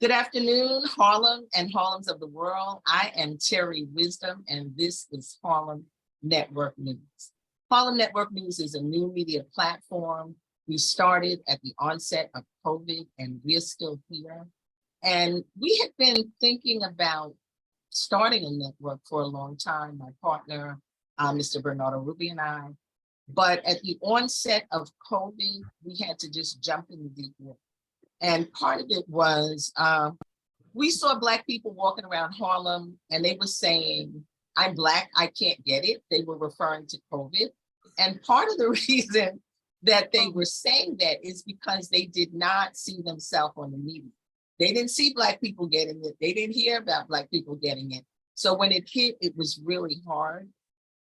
Good afternoon, Harlem and Harlems of the world. I am Terri Wisdom, and this is Harlem Network News. Harlem Network News is a new media platform. We started at the onset of COVID, and we're still here. And we had been thinking about starting a network for a long time, my partner, Mr. Bernardo Ruby and I. But at the onset of COVID, we had to just jump in the deep water. And part of it was, we saw Black people walking around Harlem and they were saying, I'm Black, I can't get it. They were referring to COVID. And part of the reason that they were saying that is because they did not see themselves on the media. They didn't see Black people getting it. They didn't hear about Black people getting it. So when it hit, it was really hard.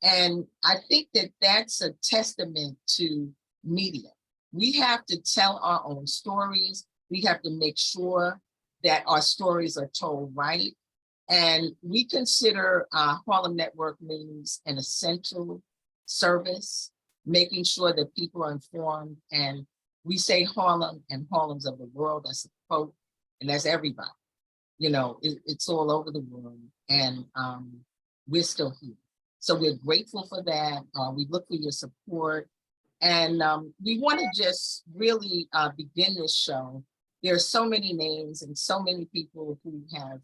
And I think that that's a testament to media. We have to tell our own stories. We have to make sure that our stories are told right. And we consider Harlem Network News an essential service, making sure that people are informed. And we say Harlem and Harlems of the world, that's a quote, and that's everybody. You know, it's all over the world, and we're still here. So we're grateful for that. We look for your support. And we want to just really begin this show. There are so many names and so many people who have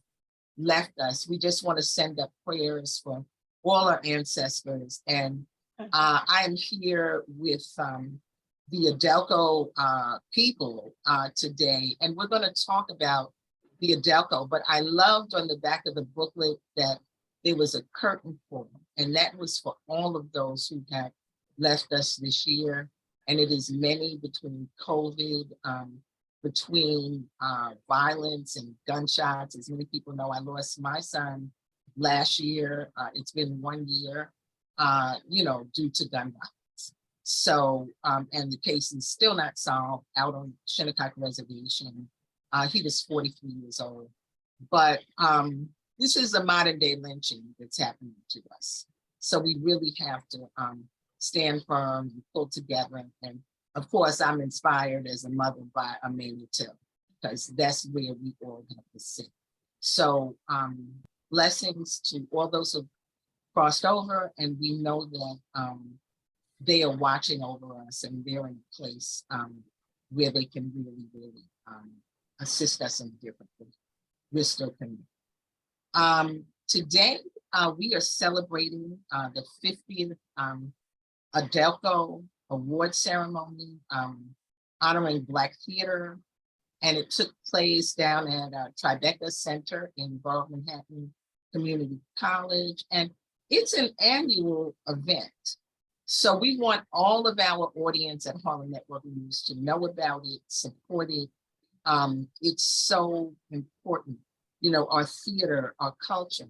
left us. We just want to send up prayers for all our ancestors. And I am here with the Audelco people today, and we're going to talk about the Audelco. But I loved on the back of the booklet that there was a curtain call, and that was for all of those who have left us this year. And it is many between COVID, between violence and gunshots. As many people know, I lost my son last year. It's been 1 year, due to gun violence. So, and the case is still not solved out on Shinnecock Reservation. He was 43 years old. But this is a modern day lynching that's happening to us. So we really have to stand firm and pull together. And of course, I'm inspired as a mother by Amanda Till, because that's where we all have to sit. So blessings to all those who crossed over, and we know that they are watching over us, and they're in a place where they can really, really assist us in different ways. We're still committed. Today, we are celebrating the 50th Audelco Award ceremony, honoring Black theater. And it took place down at Tribeca Center in Borough of Manhattan Community College. And it's an annual event. So we want all of our audience at Harlem Network News to know about it, support it. It's so important. You know, our theater, our culture,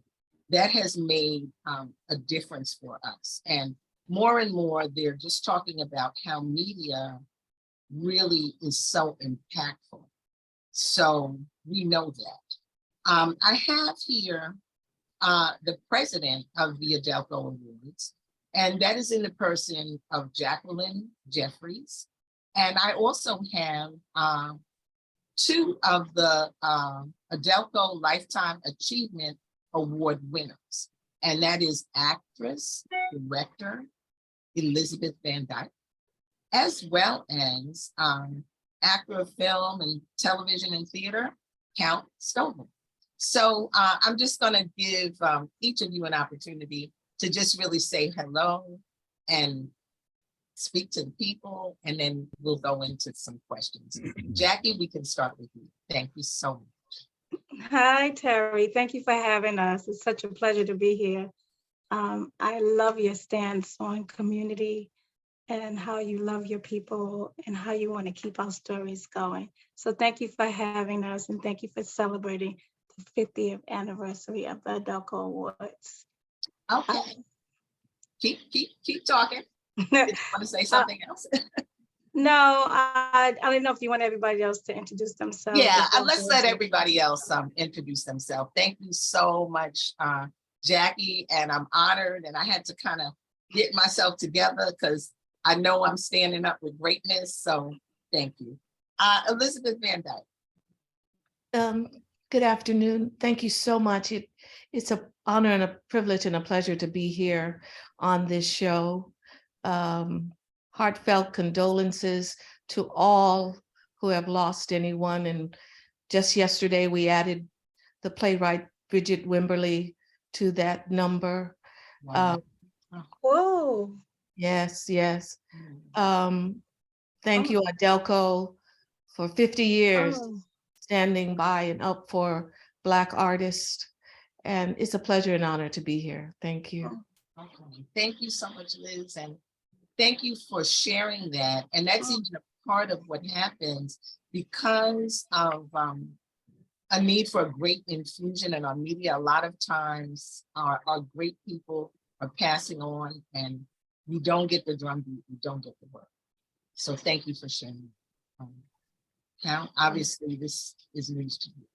that has made a difference for us. And more, they're just talking about how media really is so impactful. So we know that. I have here the president of the Audelco Awards, and that is in the person of Jaqueline Jeffries. And I also have two of the Audelco Lifetime Achievement Award winners, and that is actress, director, Elizabeth VanDyke, as well as actor of film and television and theater, Count Stovall. So I'm just gonna give each of you an opportunity to just really say hello and speak to the people, and then we'll go into some questions. Jackie, we can start with you. Thank you so much. Hi, Terri. Thank you for having us. It's such a pleasure to be here. I love your stance on community and how you love your people and how you want to keep our stories going. So thank you for having us, and thank you for celebrating the 50th anniversary of the Audelco Awards. Okay. Keep talking. Did you want to say something else? No, I don't know if you want everybody else to introduce themselves. Yeah, let's let everybody else introduce themselves. Thank you so much, Jackie, and I'm honored, and I had to kind of get myself together because I know I'm standing up with greatness, so thank you. Elizabeth VanDyke. Good afternoon. Thank you so much. It's an honor and a privilege and a pleasure to be here on this show. Heartfelt condolences to all who have lost anyone. And just yesterday, we added the playwright Bridget Wimberly to that number. Wow. Whoa. Yes, yes. Mm. Thank you, Audelco, for 50 years Oh. standing by and up for Black artists. And it's a pleasure and honor to be here. Thank you. Okay. Thank you so much, Liz. And thank you for sharing that. And that's even a part of what happens because of a need for a great infusion in our media. A lot of times our great people are passing on and we don't get the drumbeat, we don't get the work. So thank you for sharing. Count, obviously this is news to you.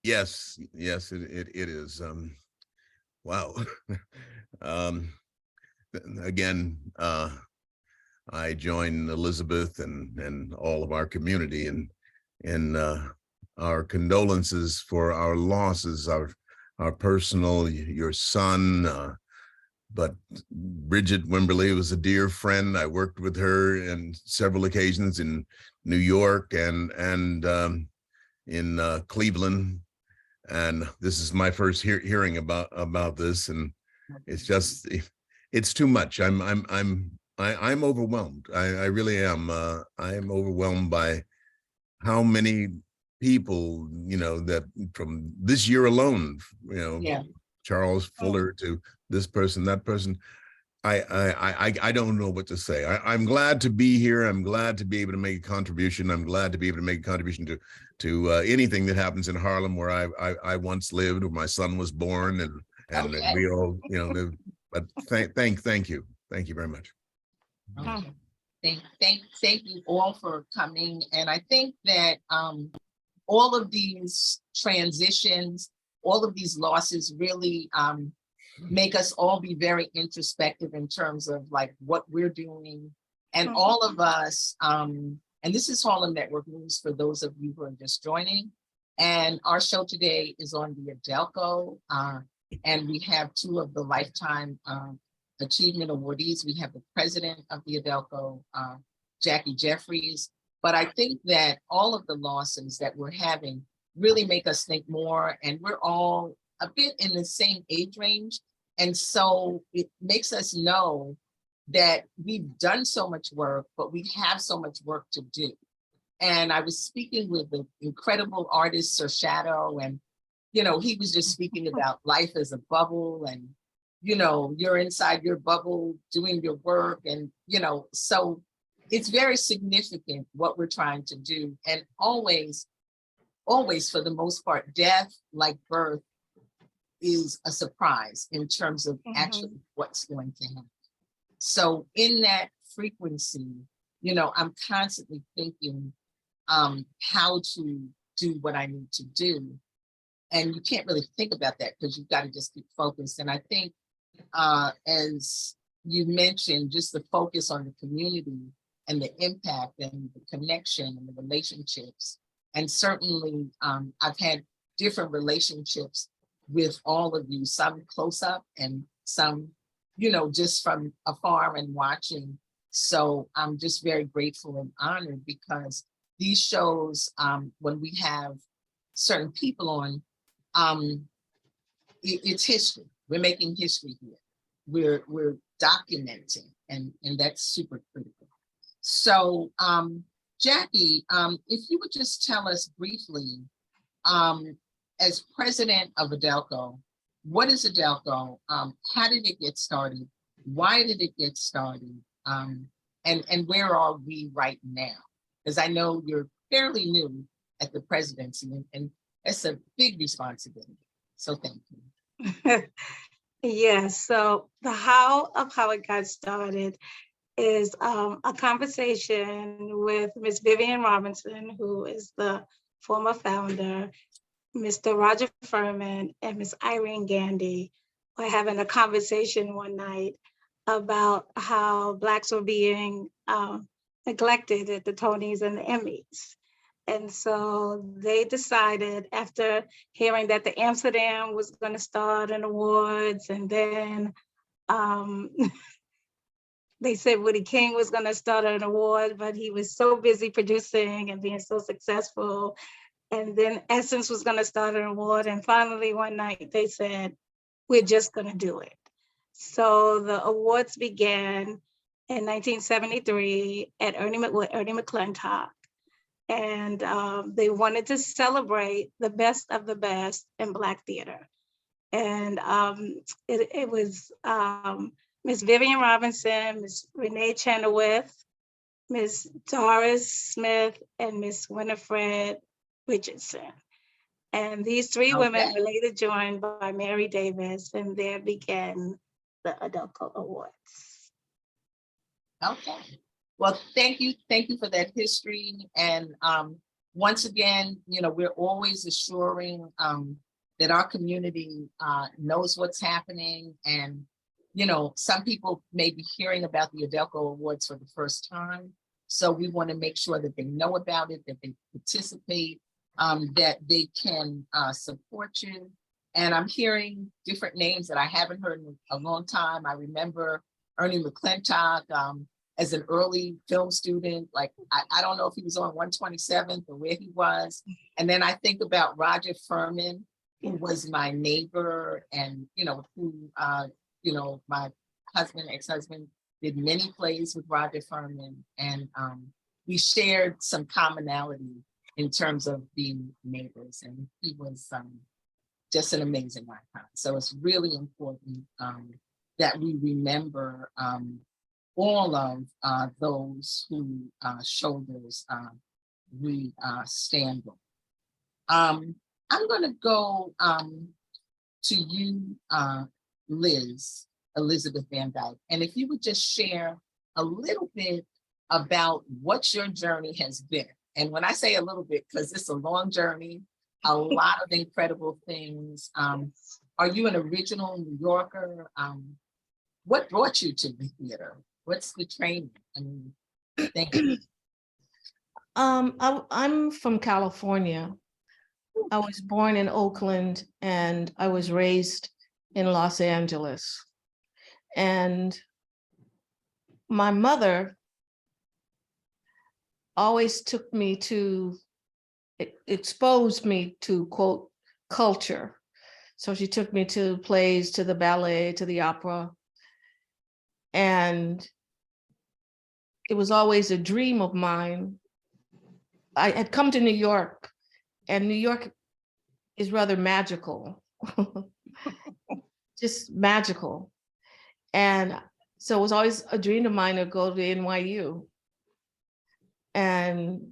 Yes, it is. Wow. Again, I join Elizabeth and all of our community in our condolences for our losses, our personal, your son, but Bridget Wimberly was a dear friend. I worked with her in several occasions in New York and in Cleveland. And this is my first hearing about this, and it's just it's too much. I'm overwhelmed. I really am. I am overwhelmed by how many people, that from this year alone, Yeah. Charles Fuller to this person, that person. I don't know what to say. I'm glad to be here. I'm glad to be able to make a contribution. I'm glad to be able to make a contribution to anything that happens in Harlem, where I once lived, where my son was born, and Okay. we all live. But thank you very much. Okay. Thank you all for coming. And I think that all of these transitions, all of these losses really make us all be very introspective in terms of like what we're doing. And all of us, and this is Harlem Network News for those of you who are just joining. And our show today is on the Audelco, and we have two of the Lifetime Achievement Awardees. We have the president of the Audelco, Jackie Jeffries. But I think that all of the losses that we're having really make us think more, and we're all a bit in the same age range. And so it makes us know that we've done so much work, but we have so much work to do. And I was speaking with the incredible artist, Sir Shadow, and, he was just speaking about life as a bubble and, you're inside your bubble doing your work. And, so it's very significant what we're trying to do. And always, for the most part, death, like birth, is a surprise in terms of actually what's going to happen. So in that frequency, I'm constantly thinking how to do what I need to do. And you can't really think about that because you've got to just keep focused. And I think as you mentioned, just the focus on the community and the impact and the connection and the relationships. And certainly I've had different relationships with all of you, some close up and some, just from afar and watching. So I'm just very grateful and honored because these shows, when we have certain people on, it's history. We're making history here. We're documenting, and that's super critical. So Jackie, if you would just tell us briefly, as president of Audelco, what is Audelco? How did it get started? Why did it get started? And where are we right now? Because I know you're fairly new at the presidency, and that's a big responsibility. So thank you. Yes, so the how of how it got started is a conversation with Ms. Vivian Robinson, who is the former founder, Mr. Roger Furman, and Ms. Irene Gandy were having a conversation one night about how Blacks were being neglected at the Tonys and the Emmys. And so they decided, after hearing that the Amsterdam was going to start an awards, and then they said Woody King was going to start an award, but he was so busy producing and being so successful. And then Essence was going to start an award. And finally, one night they said, we're just going to do it. So the awards began in 1973 at with Ernie McClintock. And they wanted to celebrate the best of the best in Black theater. And it was Miss Vivian Robinson, Miss Renee Chenoweth, Miss Doris Smith, and Miss Winifred Richardson. And these three women were later joined by Mary Davis, and there began the Audelco Awards. Okay. Well, thank you for that history. And once again, we're always assuring that our community knows what's happening. And, some people may be hearing about the Audelco Awards for the first time. So we want to make sure that they know about it, that they participate, that they can support you. And I'm hearing different names that I haven't heard in a long time. I remember Ernie McClintock as an early film student. Like, I don't know if he was on 127th or where he was. And then I think about Roger Furman, who was my neighbor, and, who, my ex-husband, did many plays with Roger Furman. And we shared some commonality in terms of being neighbors. And he was just an amazing icon. So it's really important that we remember all of those who shoulders we stand on. I'm going to go to you, Elizabeth VanDyke. And if you would just share a little bit about what your journey has been. And when I say a little bit, because it's a long journey, a lot of incredible things. Are you an original New Yorker? What brought you to the theater? What's the training? I mean, thank you. I'm from California. I was born in Oakland and I was raised in Los Angeles. And my mother always exposed me to, quote, culture. So she took me to plays, to the ballet, to the opera. And it was always a dream of mine. I had come to New York, and New York is rather magical, just magical. And so it was always a dream of mine to go to NYU. And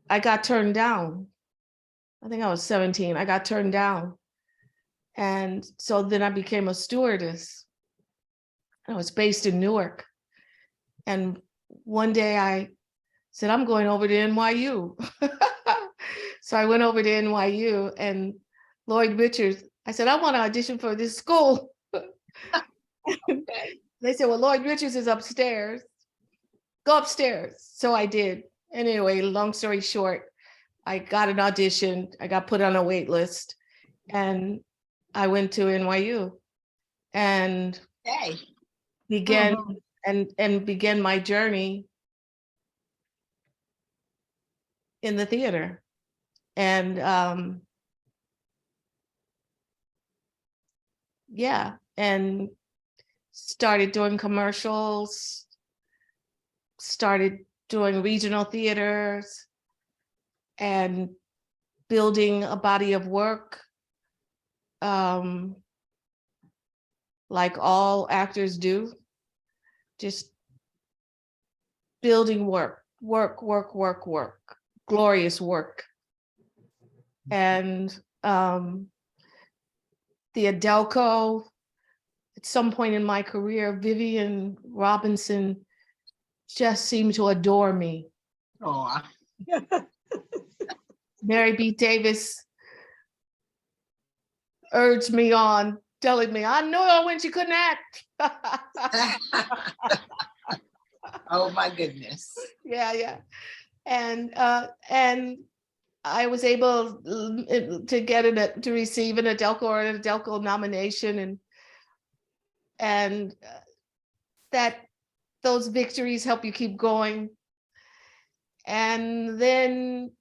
I got turned down. I think I was 17. I got turned down. And so then I became a stewardess. I was based in Newark. And one day I said, I'm going over to NYU. So I went over to NYU, and Lloyd Richards, I said, I want to audition for this school. They said, well, Lloyd Richards is upstairs. Go upstairs. So I did. Anyway, long story short, I got an audition. I got put on a wait list, and I went to NYU and began began my journey in the theater. And and started doing commercials, started doing regional theaters, and building a body of work, like all actors do, just building work, glorious work. And the Audelco, at some point in my career, Vivian Robinson just seemed to adore me. Oh. Mary B. Davis urged me on, telling me, I know when she couldn't act. Oh my goodness. Yeah. And I was able to get to receive an Audelco or an Audelco nomination, and that those victories help you keep going. And then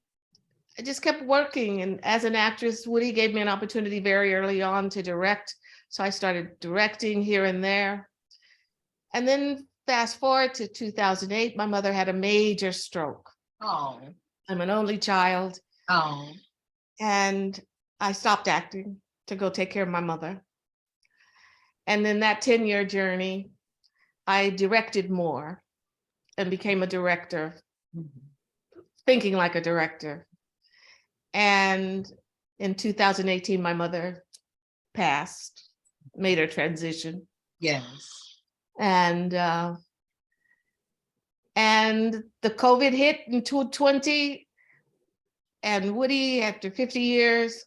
I just kept working, and as an actress, Woody gave me an opportunity very early on to direct, so I started directing here and there. And then fast forward to 2008, my mother had a major stroke. Oh, I'm an only child. oh, And I stopped acting to go take care of my mother. And then that 10-year journey, I directed more and became a director, thinking like a director. And in 2018, my mother passed, made her transition. yes. And the COVID hit in 2020. And Woody, after 50 years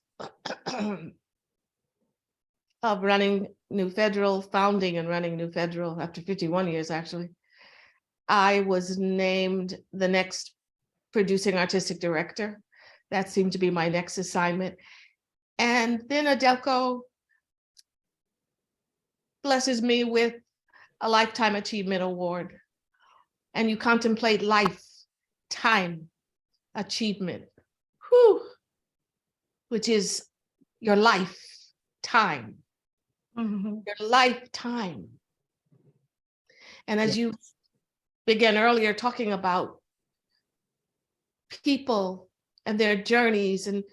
of running New Federal, founding and running New Federal, after 51 years, actually, I was named the next producing artistic director. That seemed to be my next assignment. And then Audelco blesses me with a Lifetime Achievement Award. And you contemplate lifetime achievement. Whew, which is your lifetime, your lifetime. And as you began earlier talking about people and their journeys and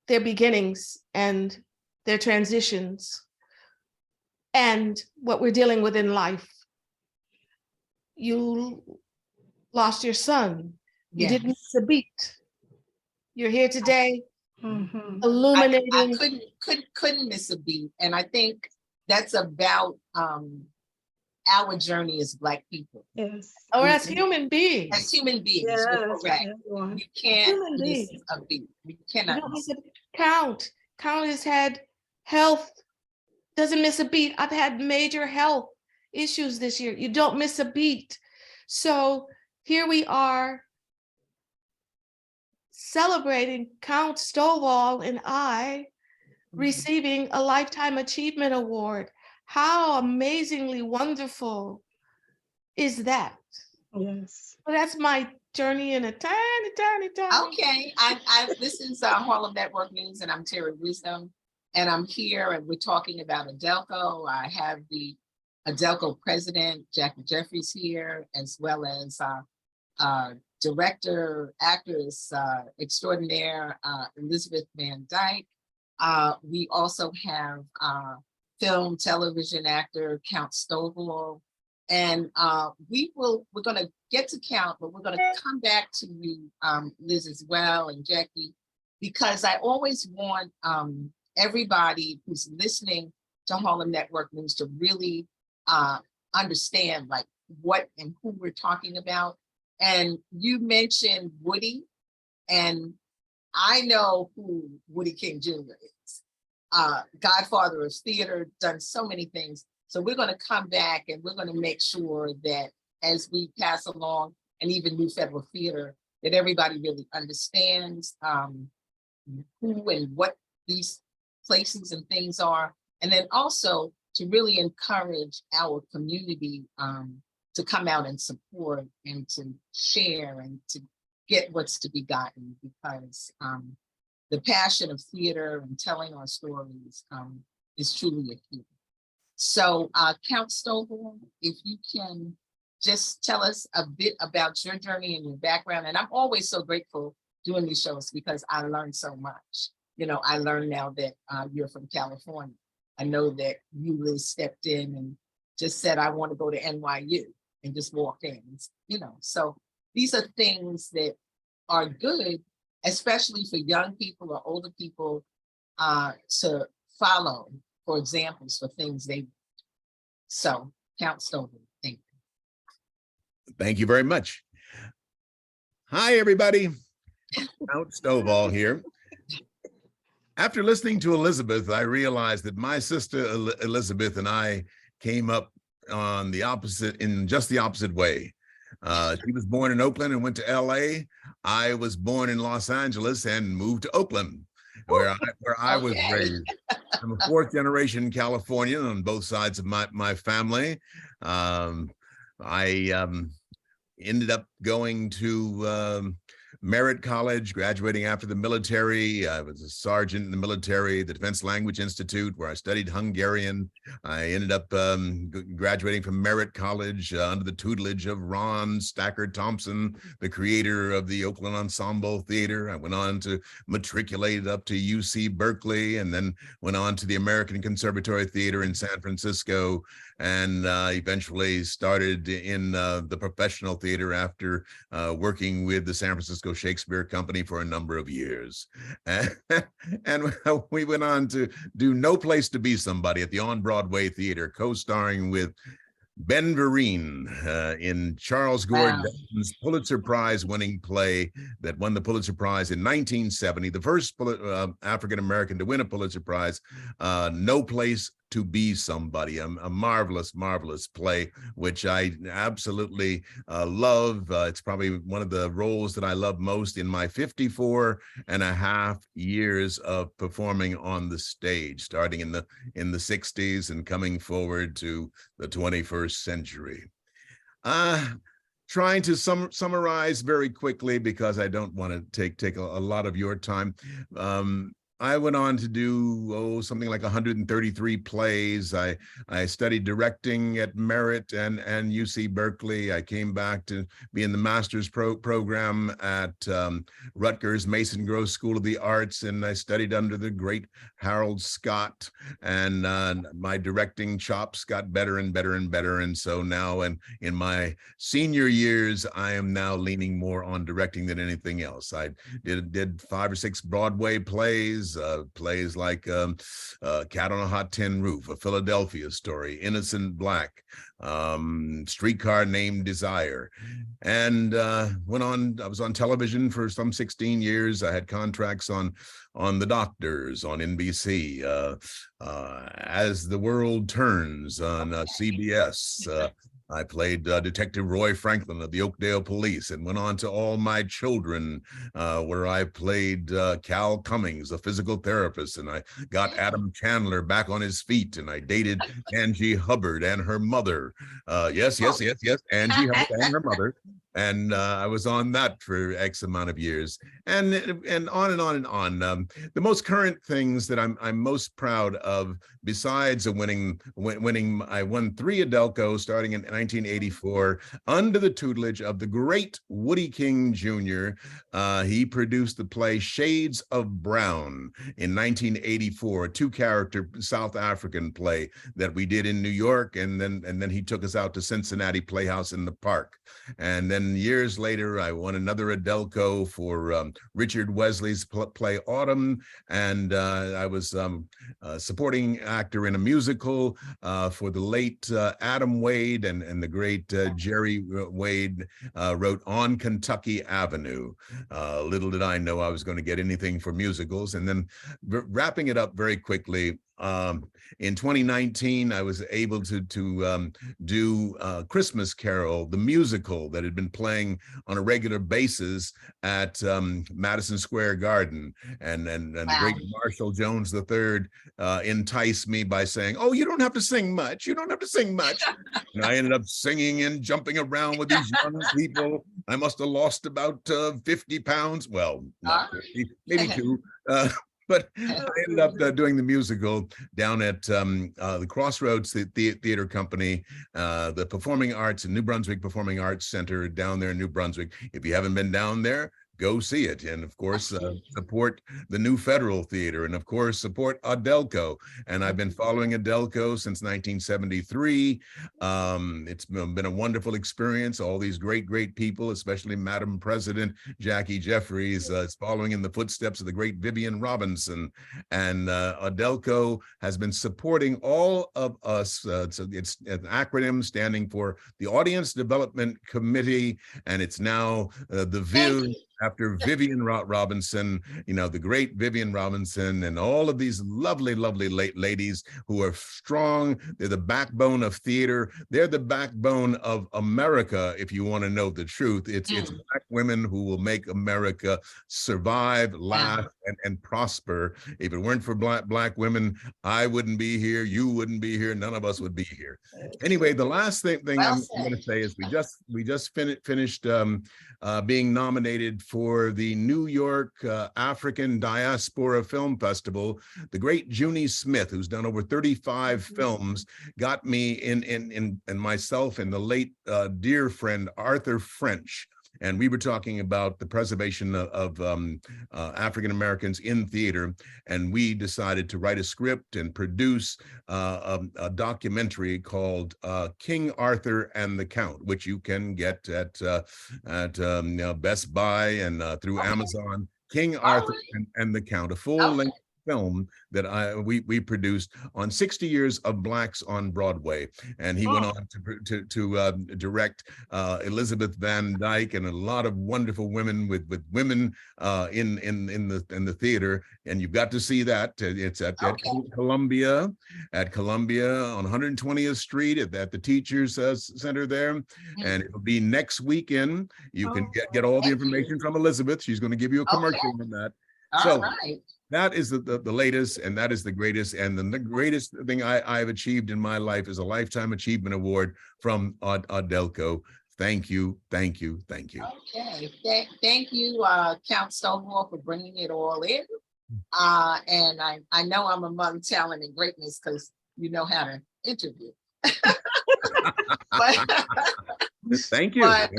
their beginnings and their transitions and what we're dealing with in life, you lost your son. You didn't miss a beat. You're here today, illuminating. I couldn't miss a beat, and I think that's about our journey as Black people. Yes. Or as human beings. As human beings, Yes, you're correct. everyone. You can't Human miss beings. a beat. You You cannot don't miss miss a count. Count has had health, doesn't miss a beat. I've had major health issues this year. You don't miss a beat. So here we are celebrating Count Stovall and I receiving a Lifetime Achievement Award. How amazingly wonderful is that? Yes. Well, that's my journey in a tiny, tiny, tiny. Okay, this is Harlem Network News, and I'm Terri Wisdom, and I'm here, and we're talking about Audelco. I have the Audelco President, Jaqueline Jeffries, here, as well as director, actress, extraordinaire, Elizabeth VanDyke. We also have film, television actor, Count Stovall. And we're going to get to Count, but we're going to come back to you, Liz, as well, and Jackie, because I always want everybody who's listening to Harlem Network News to really understand like what and who we're talking about. And you mentioned Woody, and I know who Woody King Jr. is. Godfather of theater, done so many things. So we're going to come back and we're going to make sure that as we pass along, and even New Federal Theater, that everybody really understands who and what these places and things are. And then also to really encourage our community to come out and support and to share and to get what's to be gotten, because the passion of theater and telling our stories is truly a key. So Count Stovall, if you can just tell us a bit about your journey and your background. And I'm always so grateful doing these shows because I learned so much. You know, I learned now that you're from California. I know that you really stepped in and just said, I want to go to NYU, and just walked in, you know. So these are things that are good, especially for young people or older people to follow for examples for things they do. So Count Stovall, thank you. Thank you very much. Hi, everybody. Count Stovall here. After listening to Elizabeth, I realized that my sister Elizabeth and I came up on the opposite, in just the opposite way. She was born in Oakland and went to LA. I was born in Los Angeles and moved to Oakland, where I was Okay. raised. I'm a fourth generation Californian on both sides of my family. I ended up going to Merritt College, graduating after the military. I was a sergeant in the military, the Defense Language Institute, where I studied Hungarian. I ended up graduating from Merritt College under the tutelage of Ron Stacker Thompson, the creator of the Oakland Ensemble Theater. I went on to matriculate up to UC Berkeley, and then went on to the American Conservatory Theater in San Francisco, and eventually started in the professional theater after working with the San Francisco Shakespeare Company for a number of years. And we went on to do No Place to Be Somebody at the On-Broadway Theater, co-starring with Ben Vereen in Charles Gordon's Pulitzer Prize winning play that won the Pulitzer Prize in 1970, the first African-American to win a Pulitzer Prize, No Place to Be Somebody, a marvelous, marvelous play, which I absolutely love. It's probably one of the roles that I love most in my 54 and a half years of performing on the stage, starting in the 60s and coming forward to the 21st century. Trying to summarize very quickly, because I don't want to take a lot of your time. I went on to do something like 133 plays. I studied directing at Merritt and UC Berkeley. I came back to be in the master's program at Rutgers Mason Gross School of the Arts, and I studied under the great Harold Scott. And my directing chops got better and better and better. And so now, in my senior years, I am now leaning more on directing than anything else. I did 5 or 6 Broadway plays. Plays like Cat on a Hot Tin Roof, A Philadelphia Story, Innocent Black, Streetcar Named Desire, and I was on television for some 16 years. I had contracts on The Doctors on NBC, As the World Turns on CBS. I played Detective Roy Franklin of the Oakdale Police, and went on to All My Children, where I played Cal Cummings, a physical therapist, and I got Adam Chandler back on his feet, and I dated Angie Hubbard and her mother. Yes, Angie Hubbard and her mother. And I was on that for X amount of years, and on and on and on. The most current things that I'm most proud of, besides winning, I won 3 Audelco starting in 1984 under the tutelage of the great Woody King Jr. He produced the play Shades of Brown in 1984, a 2-character South African play that we did in New York, and then he took us out to Cincinnati Playhouse in the Park, and then years later, I won another Audelco for Richard Wesley's play Autumn, and I was a supporting actor in a musical for the late Adam Wade, and the great Jerry Wade wrote On Kentucky Avenue. Little did I know I was going to get anything for musicals. And then wrapping it up very quickly, in 2019, I was able to do Christmas Carol, the musical that had been playing on a regular basis at Madison Square Garden, and the great Marshall Jones III enticed me by saying, "Oh, you don't have to sing much. You don't have to sing much." And I ended up singing and jumping around with these young people. I must have lost about 50 pounds. Well, not 50, maybe 2. But I ended up doing the musical down at the Crossroads Theater Company, the Performing Arts in New Brunswick Performing Arts Center down there in New Brunswick. If you haven't been down there, go see it. And of course, support the New Federal Theater, and of course, support Audelco. And I've been following Audelco since 1973. It's been a wonderful experience. All these great people, especially Madam President Jackie Jeffries, is following in the footsteps of the great Vivian Robinson. And Audelco has been supporting all of us. So it's an acronym standing for the Audience Development Committee, and it's now the VIV. after Vivian Robinson, you know, the great Vivian Robinson, and all of these lovely, lovely ladies who are strong. They're the backbone of theater. They're the backbone of America. If you want to know the truth, it's Black women who will make America survive, laugh, and prosper. If it weren't for Black women, I wouldn't be here. You wouldn't be here. None of us would be here. Anyway, the last thing I'm going to say is we just finished being nominated for the New York African Diaspora Film Festival. The great Junie Smith, who's done over 35 films, got me and myself and the late dear friend Arthur French. And we were talking about the preservation of African Americans in theater, and we decided to write a script and produce a documentary called King Arthur and the Count, which you can get at Best Buy and through Amazon. King Arthur and the Count, a full-length film that we produced on 60 years of Blacks on Broadway, and he went on to direct Elizabeth VanDyke and a lot of wonderful women with women in the theater, and you've got to see that. It's at Columbia on 120th Street at the Teachers Center there, and it'll be next weekend. You can get all the information from Elizabeth. She's going to give you a commercial on that. So that is the latest, and that is the greatest. And the greatest thing I've achieved in my life is a Lifetime Achievement Award from Audelco. Thank you, thank you, thank you. Okay, thank you, Count Stovall, for bringing it all in. And I know I'm among talent and greatness because you know how to interview. Thank you. But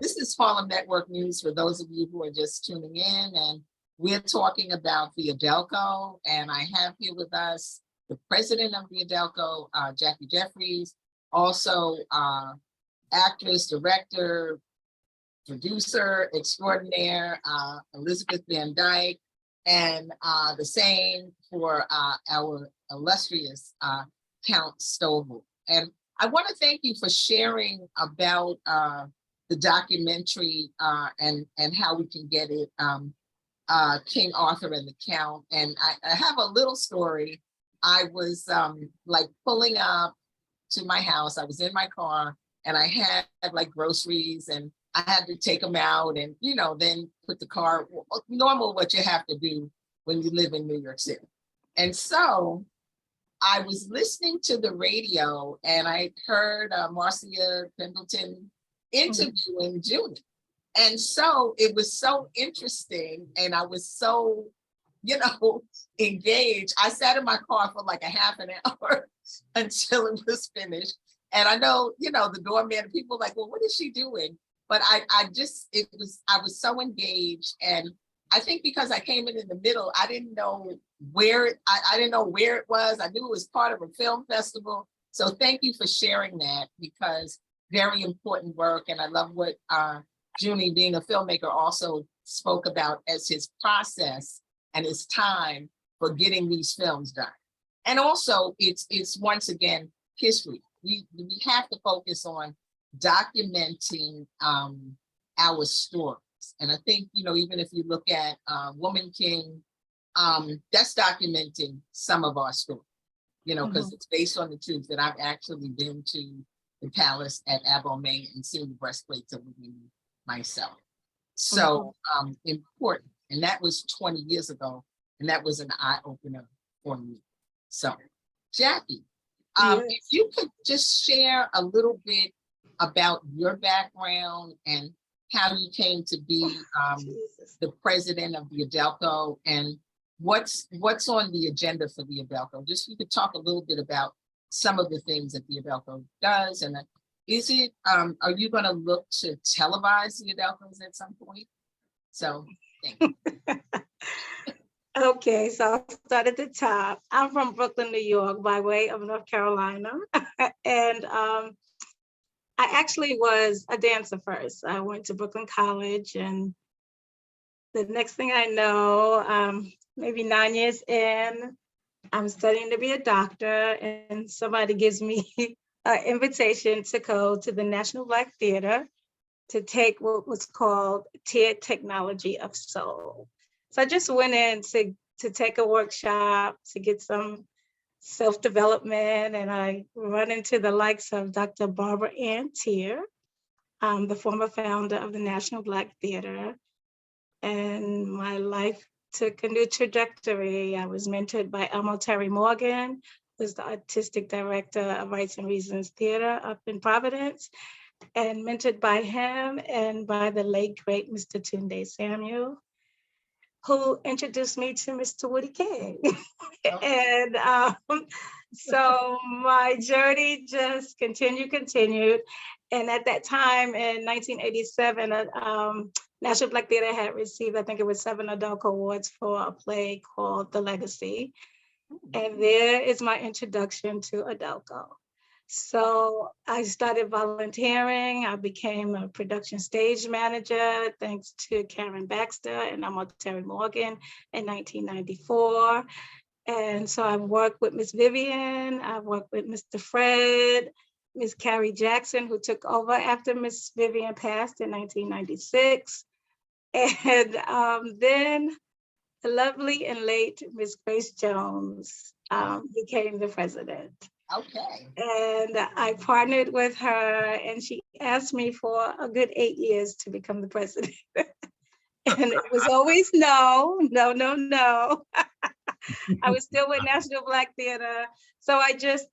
this is Harlem Network News for those of you who are just tuning in, and we're talking about the Audelco, and I have here with us the president of the Audelco, Jackie Jeffries, also actress, director, producer extraordinaire, Elizabeth VanDyke, and the same for our illustrious Count Stovall. And I want to thank you for sharing about the documentary and how we can get it, King Arthur and the Count. And I have a little story. I was like pulling up to my house. I was in my car and I had like groceries and I had to take them out and, you know, then put the car, normal what you have to do when you live in New York City. And so I was listening to the radio and I heard Marcia Pendleton interviewing Junie. And so it was so interesting and I was so, you know, engaged. I sat in my car for like a half an hour until it was finished. And I know, you know, the doorman, people were like, well, what is she doing? But I was so engaged. And I think because I came in the middle, I didn't know where, I didn't know where it was. I knew it was part of a film festival. So thank you for sharing that, because very important work. And I love what Junie, being a filmmaker, also spoke about as his process and his time for getting these films done. And also it's once again, history. We have to focus on documenting our stories. And I think, you know, even if you look at Woman King, that's documenting some of our story, you know, because it's based on the truth that I've actually been to the palace at Abomey and seen the breastplates of the women myself. So important. And that was 20 years ago. And that was an eye opener for me. So Jackie, if you could just share a little bit about your background and how you came to be the president of the Audelco and what's on the agenda for the Audelco. Just you could talk a little bit about some of the things that the Audelco does, and is it are you going to look to televise the Audelcos at some point? So thank you. Okay, so I'll start at the top. I'm from Brooklyn, New York, by way of North Carolina. And I actually was a dancer first. I went to Brooklyn College, and the next thing I know, maybe 9 years in, I'm studying to be a doctor, and somebody gives me an invitation to go to the National Black Theater to take what was called Tiered Technology of Soul. So I just went in to take a workshop, to get some self-development, and I run into the likes of Dr. Barbara Ann Tier, the former founder of the National Black Theater, and my life took a new trajectory. I was mentored by Terry Morgan, who's the artistic director of Rights and Reasons Theater up in Providence, and mentored by him and by the late, great Mr. Tunde Samuel, who introduced me to Mr. Woody King. And so my journey just continued. And at that time in 1987, National Black Theater had received, I think it was 7 Audelco Awards for a play called The Legacy. And there is my introduction to Audelco. So I started volunteering. I became a production stage manager, thanks to Karen Baxter and Terry Morgan in 1994. And so I've worked with Miss Vivian, I've worked with Mr. Fred, Miss Carrie Jackson, who took over after Miss Vivian passed in 1996. And then the lovely and late Miss Grace Jones became the president. Okay. And I partnered with her, and she asked me for a good 8 years to become the president. And it was always no. I was still with National Black Theater. So I just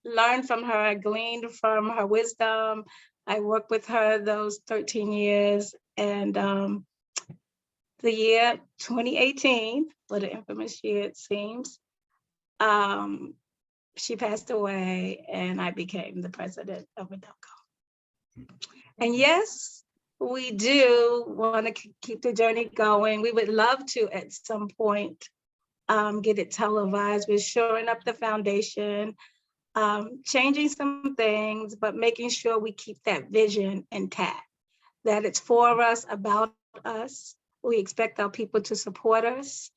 learned from her, I gleaned from her wisdom. I worked with her those 13 years. And the year 2018, what an infamous year it seems, she passed away and I became the president of Audelco. And yes, we do want to keep the journey going. We would love to at some point get it televised. We're shoring up the foundation, changing some things, but making sure we keep that vision intact, that it's for us, about us. We expect our people to support us.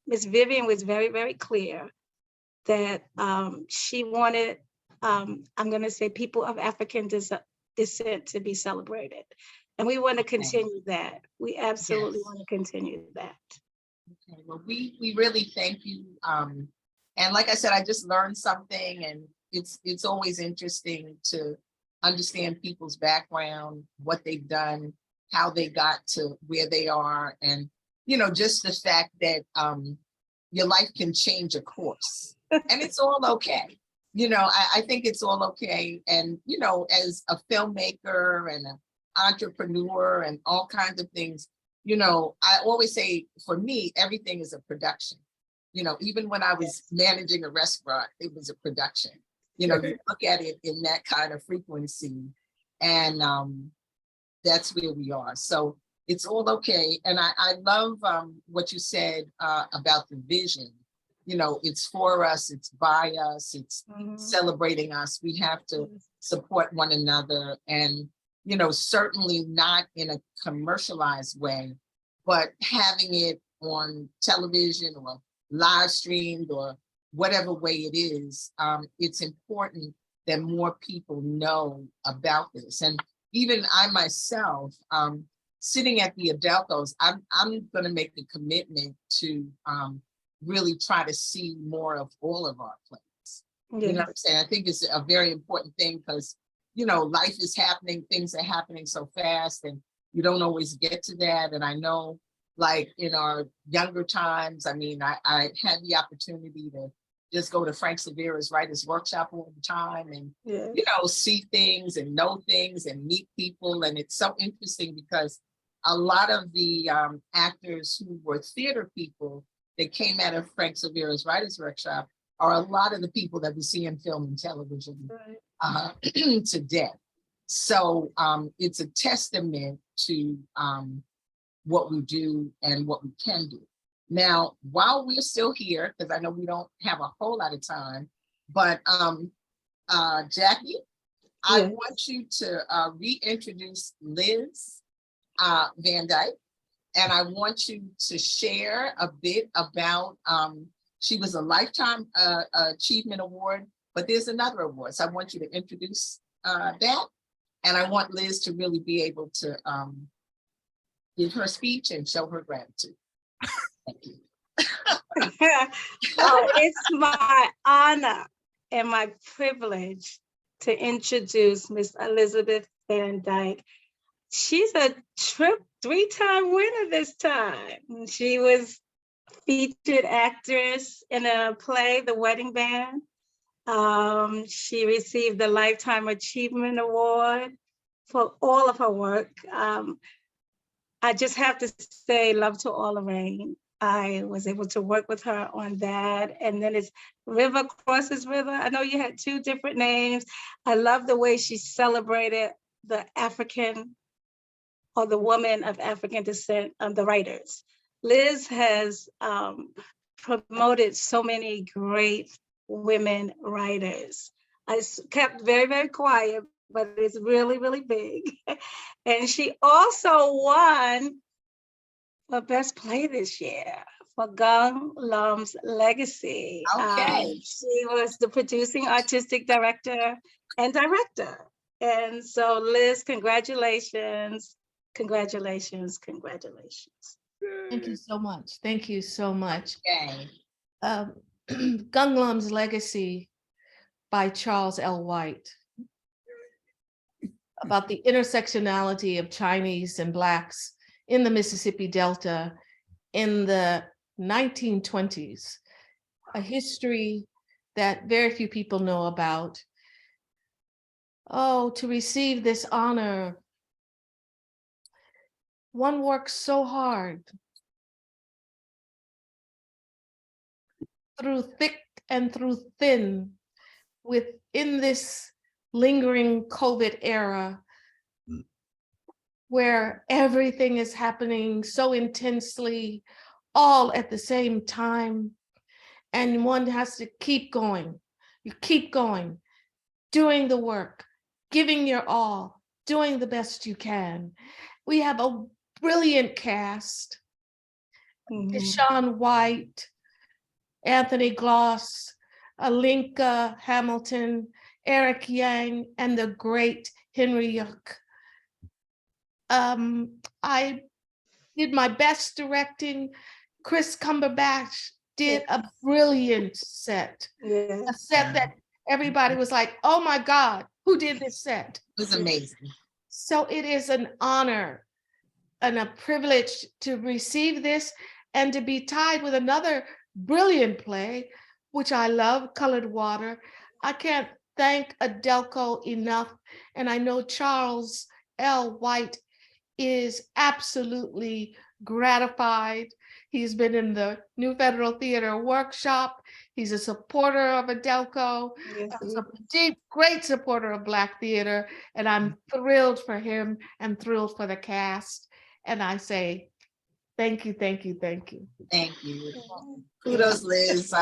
Ms. Vivian was very, very clear that she wanted, I'm going to say, people of African descent to be celebrated. And we want to continue that. We absolutely want to continue that. Okay, well, we really thank you. And like I said, I just learned something, and it's always interesting to understand people's background, what they've done, how they got to where they are, and just the fact that your life can change a course, and it's all okay. I think it's all okay. And as a filmmaker and an entrepreneur and all kinds of things, I always say, for me, everything is a production. Even when I was managing a restaurant, it was a production. You look at it in that kind of frequency, and that's where we are. So it's all okay. And I love what you said about the vision. It's for us, it's by us, it's celebrating us. We have to support one another, and certainly not in a commercialized way, but having it on television or live streamed or whatever way it is. It's important that more people know about this. And even I myself, sitting at the Audelcos, I'm going to make a commitment to really try to see more of all of our plays. You know what I'm saying? I think it's a very important thing because, life is happening, things are happening so fast, and you don't always get to that. And I know, like in our younger times, I mean, I had the opportunity to just go to Frank Silvera's writer's workshop all the time and, see things and know things and meet people. And it's so interesting because a lot of the actors who were theater people that came out of Frank Silvera's writer's workshop are a lot of the people that we see in film and television today. So it's a testament to what we do and what we can do. Now, while we're still here, because I know we don't have a whole lot of time, but Jackie, I want you to reintroduce Liz VanDyke, and I want you to share a bit about, she was a Lifetime Achievement Award, but there's another award. So I want you to introduce that. And I want Liz to really be able to give her speech and show her gratitude. Thank you. Oh, it's my honor and my privilege to introduce Miss Elizabeth VanDyke. She's a three-time winner this time. She was featured actress in a play, The Wedding Band. She received the Lifetime Achievement Award for all of her work. I just have to say love to all Lorraine. I was able to work with her on that. And then it's River Crosses River. I know you had two different names. I love the way she celebrated the African or the woman of African descent of the writers. Liz has promoted so many great women writers. I kept very, very quiet, but it's really, really big. And she also won for Best Play this year for Gang Lam's Legacy. Okay. She was the producing artistic director and director. And so Liz, congratulations, congratulations, congratulations. Thank you so much. Thank you so much. Okay. Ganglam's Legacy by Charles L. White, about the intersectionality of Chinese and Blacks in the Mississippi Delta in the 1920s, a history that very few people know about. Oh, to receive this honor, one works so hard through thick and through thin within this lingering COVID era where everything is happening so intensely all at the same time, and one has to keep going. You keep going, doing the work, giving your all, doing the best you can. We have a brilliant cast. Deshaun White, Anthony Gloss, Alinka Hamilton, Eric Yang, and the great Henry Yuck. I did my best directing. Chris Cumberbatch did a brilliant set. Yes. A set that everybody was like, oh my God, who did this set? It was amazing. So it is an honor and a privilege to receive this and to be tied with another brilliant play, which I love, Colored Water. I can't thank Audelco enough. And I know Charles L. White is absolutely gratified. He's been in the New Federal Theater workshop. He's a supporter of Audelco, Yes, a deep, great supporter of Black theater. And I'm thrilled for him and thrilled for the cast. And I say, thank you, thank you, thank you. Thank you. Kudos, Liz.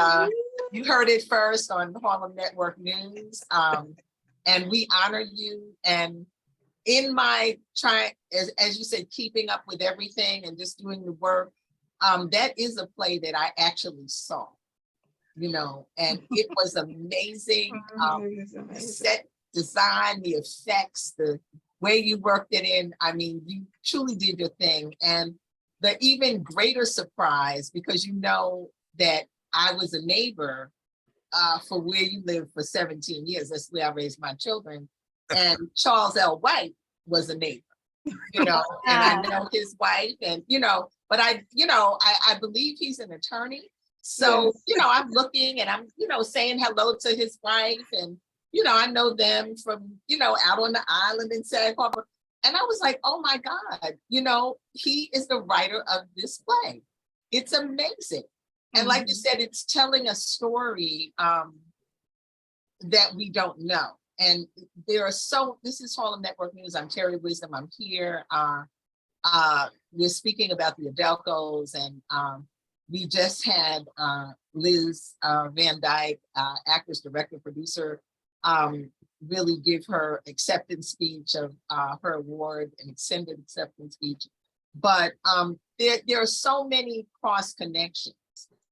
You heard it first on Harlem Network News. And we honor you. And in my as you said, keeping up with everything and just doing the work, that is a play that I actually saw, and it was amazing. The set design, the effects, the way you worked it in. I mean, you truly did your thing. And the even greater surprise, because that I was a neighbor for where you lived for 17 years. That's where I raised my children. And Charles L. White was a neighbor, and I know his wife, and but I believe he's an attorney. So, I'm looking and I'm, saying hello to his wife, and I know them from, out on the island in Sag Harbor. And I was like, oh my God, he is the writer of this play. It's amazing. And like you said, it's telling a story that we don't know. And this is Harlem Network News. I'm Terri Wisdom. I'm here. We're speaking about the Audelcos, and we just had Liz VanDyke, actress, director, producer, really give her acceptance speech of her award, an extended acceptance speech. But there are so many cross connections,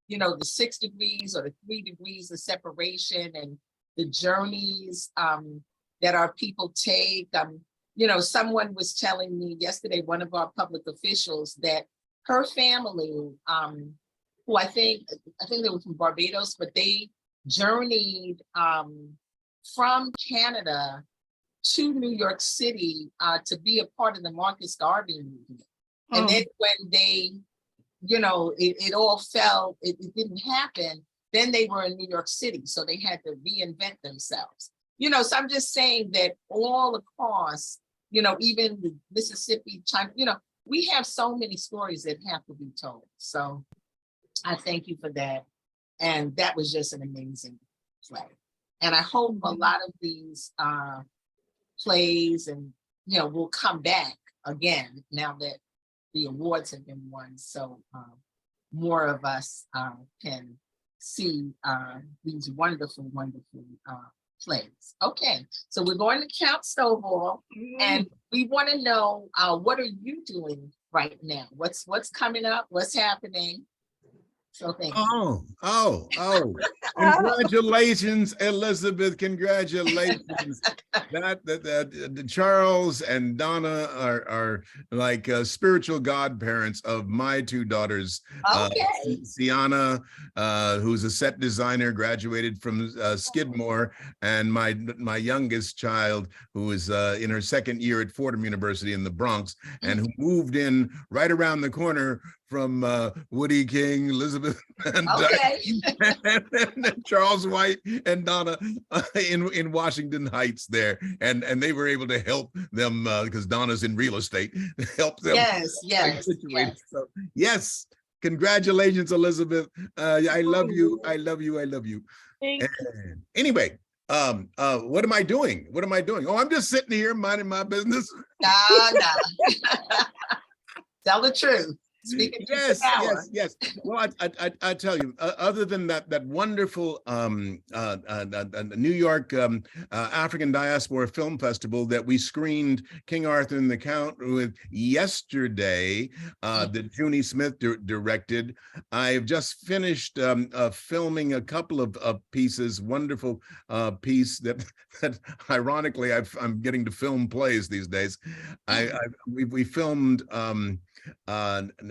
the 6 degrees or the 3 degrees of separation, and the journeys that our people take. someone was telling me yesterday, one of our public officials, that her family, who I think they were from Barbados, but they journeyed from Canada to New York City to be a part of the Marcus Garvey movement. And then when they, it all fell, it didn't happen, then they were in New York City. So they had to reinvent themselves. So I'm just saying that all across, even the Mississippi, China, we have so many stories that have to be told. So I thank you for that. And that was just an amazing play. And I hope a lot of these plays and, will come back again now that the awards have been won. So more of us can see these wonderful, wonderful plays. Okay, so we're going to Count Stovall, and we want to know what are you doing right now? What's coming up? What's happening? So thank you. Oh. Congratulations, Elizabeth. Congratulations. That Charles and Donna are like spiritual godparents of my two daughters. Okay. Sienna, who's a set designer, graduated from Skidmore, and my youngest child, who is in her second year at Fordham University in the Bronx, and who moved in right around the corner from Woody King, Elizabeth, and Charles White and Donna in Washington Heights there, and they were able to help them because Donna's in real estate, help them. Yes. So, yes, congratulations, Elizabeth. I love you. I love you. I love you. Anyway, what am I doing? Oh, I'm just sitting here minding my business. No. Tell the truth. Speaking yes. Well, I tell you, other than that wonderful New York African Diaspora Film Festival that we screened King Arthur and the Count with yesterday, that Junie Smith directed, I've just finished filming a couple of pieces, wonderful piece that ironically I'm getting to film plays these days. We filmed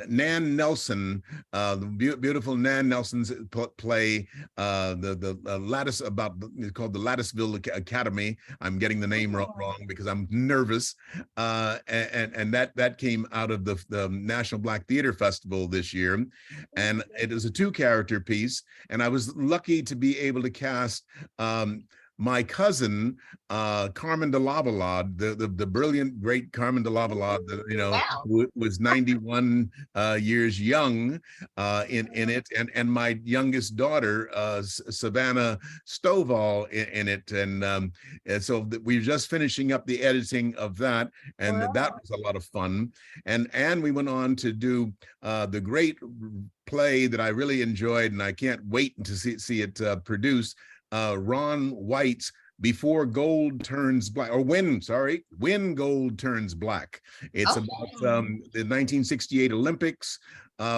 Nan Nelson, the beautiful Nan Nelson's play, the Lattice, it's called the Latticeville Academy. I'm getting the name wrong because I'm nervous, and that came out of the National Black Theater Festival this year, and it is a 2-character piece, and I was lucky to be able to cast my cousin, Carmen de Lavalade, the brilliant, great Carmen de Lavalade, who was 91 years young in it, and my youngest daughter, Savannah Stovall, in it, and so we're just finishing up the editing of that, and that was a lot of fun, and we went on to do the great play that I really enjoyed, and I can't wait to see it produced. Ron White's Before Gold Turns Black, or When Gold Turns Black. It's about the 1968 Olympics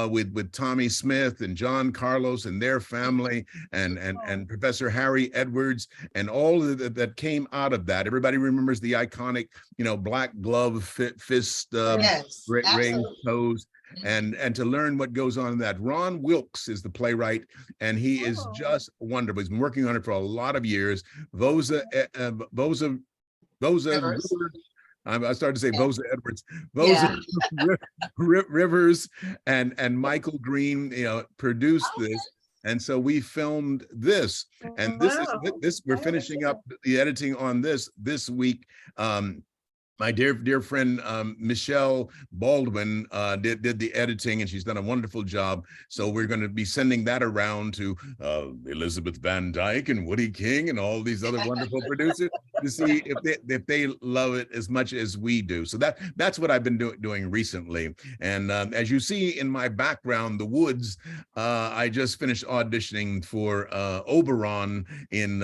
with Tommy Smith and John Carlos and their family, and Professor Harry Edwards, and all that came out of that. Everybody remembers the iconic, black glove fist, raised toes. And to learn what goes on in that. Ron Wilkes is the playwright, and he is just wonderful. He's been working on it for a lot of years. Vosa I started to say Vosa Edwards. Vosa Rivers and Michael Green, produced this. And so we filmed this, and this we're finishing up the editing on this week. My dear friend Michelle Baldwin did the editing, and she's done a wonderful job. So we're going to be sending that around to Elizabeth VanDyke and Woody King and all these other wonderful producers to see if they love it as much as we do. So that's what I've been doing recently. And as you see in my background, the woods, I just finished auditioning for Oberon in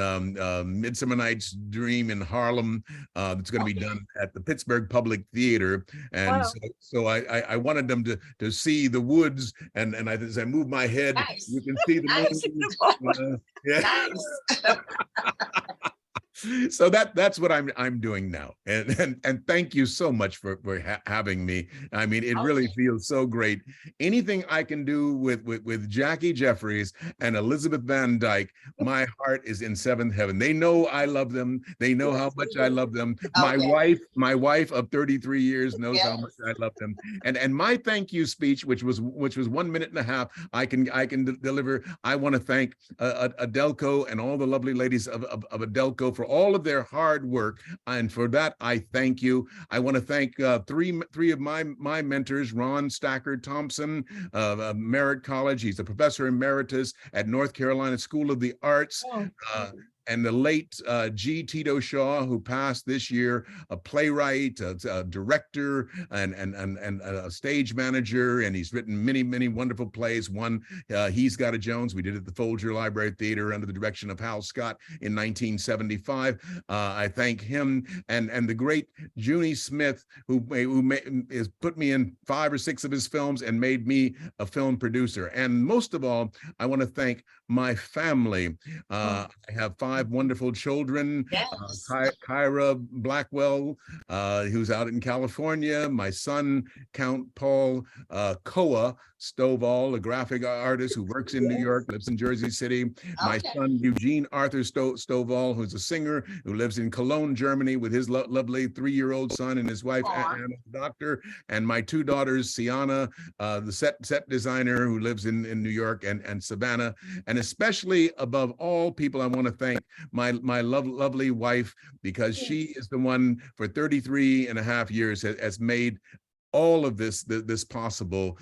Midsummer Night's Dream in Harlem. It's going to be done at the Pittsburgh Public Theater, and so I wanted them to see the woods, and as I move my head, you can see the moon. So that's what I'm doing now, and thank you so much for having me. I mean, it really feels so great. Anything I can do with Jackie Jeffries and Elizabeth VanDyke, my heart is in seventh heaven. They know I love them. They know how much I love them. My wife of 33 years knows how much I love them. And my thank you speech, which was 1 minute and a half, I can deliver. I want to thank Audelco and all the lovely ladies of Audelco for all of their hard work, and for that I thank you. I want to thank three of my mentors: Ron Stacker Thompson of Merritt College. He's a professor emeritus at North Carolina School of the Arts. And the late G. Tito Shaw, who passed this year, a playwright, a director, and a stage manager, and he's written many wonderful plays. One, He's Got a Jones, we did at the Folger Library Theater under the direction of Hal Scott in 1975. I thank him, and the great Junie Smith, who has put me in 5 or 6 of his films and made me a film producer. And most of all, I want to thank my family. I have 5 wonderful children. Kyra Blackwell, who's out in California. My son, Count Paul Koa Stovall, a graphic artist who works in New York, lives in Jersey City. My son, Eugene Arthur Stovall, who's a singer who lives in Cologne, Germany, with his lovely 3-year-old son and his wife, Anna, the doctor. And my 2 daughters, Sienna, the set designer who lives in New York, and Savannah. And especially above all people, I want to thank my lovely wife, because she is the one for 33 and a half years has made all of this possible.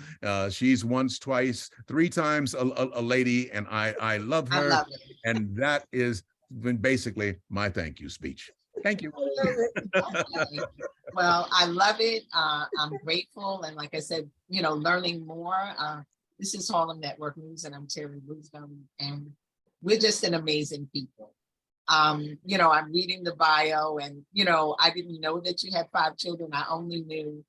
She's once, twice, 3 times a lady, and I love her. I love it. And that is basically my thank you speech. Thank you. Well, I love it. I'm grateful. And like I said, learning more. This is Harlem Network News, and I'm Terri Wisdom, and we're just an amazing people. I'm reading the bio, and, I didn't know that you had 5 children. I only knew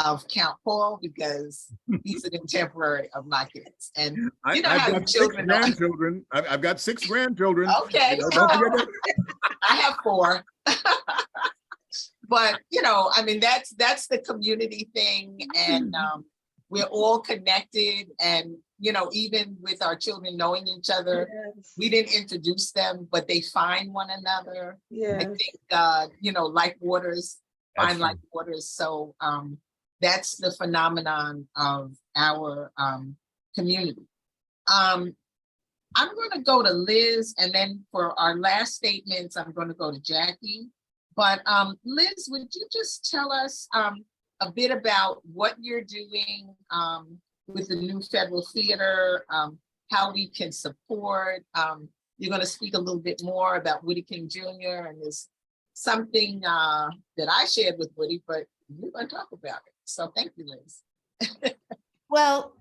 of Count Paul because he's a contemporary of my kids. And I've got 6 grandchildren. I've got 6 grandchildren. Okay. I have 4. But, that's the community thing. And we're all connected. And, even with our children knowing each other, we didn't introduce them, but they find one another. I think, like waters find like waters. So that's the phenomenon of our community. I'm going to go to Liz, and then for our last statements, I'm going to go to Jackie. But Liz, would you just tell us a bit about what you're doing with the new federal theater, how we can support? You're going to speak a little bit more about Woody King Jr., and there's something that I shared with Woody, but you're going to talk about it. So thank you, Liz. Well,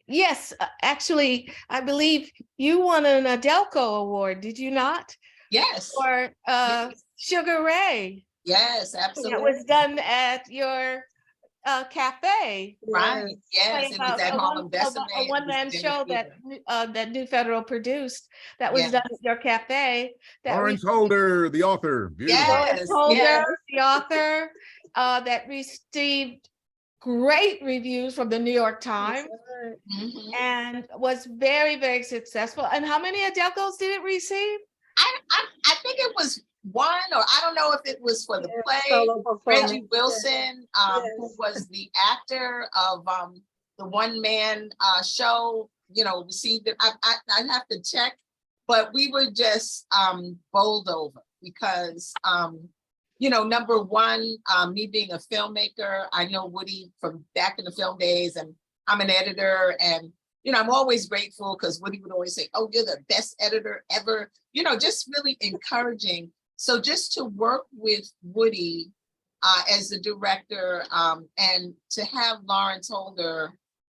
yes, actually, I believe you won an Audelco Award, did you not? Yes. For Sugar Ray. Yes, absolutely. That was done at your cafe. Right. Yes, it was at Harlem Decimate. A one-man show that New Federal produced. That was done at your cafe. Lawrence Holder, the author. Beautiful. Lawrence Holder, the author, that received great reviews from the New York Times, and was very, very successful. And how many Audelcos did it receive? I think it was 1, or I don't know if it was for the play. Reggie Wilson, who was the actor of the one-man show, received it. I'd have to check, but we were just bowled over because, number one, me being a filmmaker, I know Woody from back in the film days, and I'm an editor, and I'm always grateful because Woody would always say, "Oh, you're the best editor ever." Just really encouraging. So just to work with Woody as the director, and to have Lawrence Holder,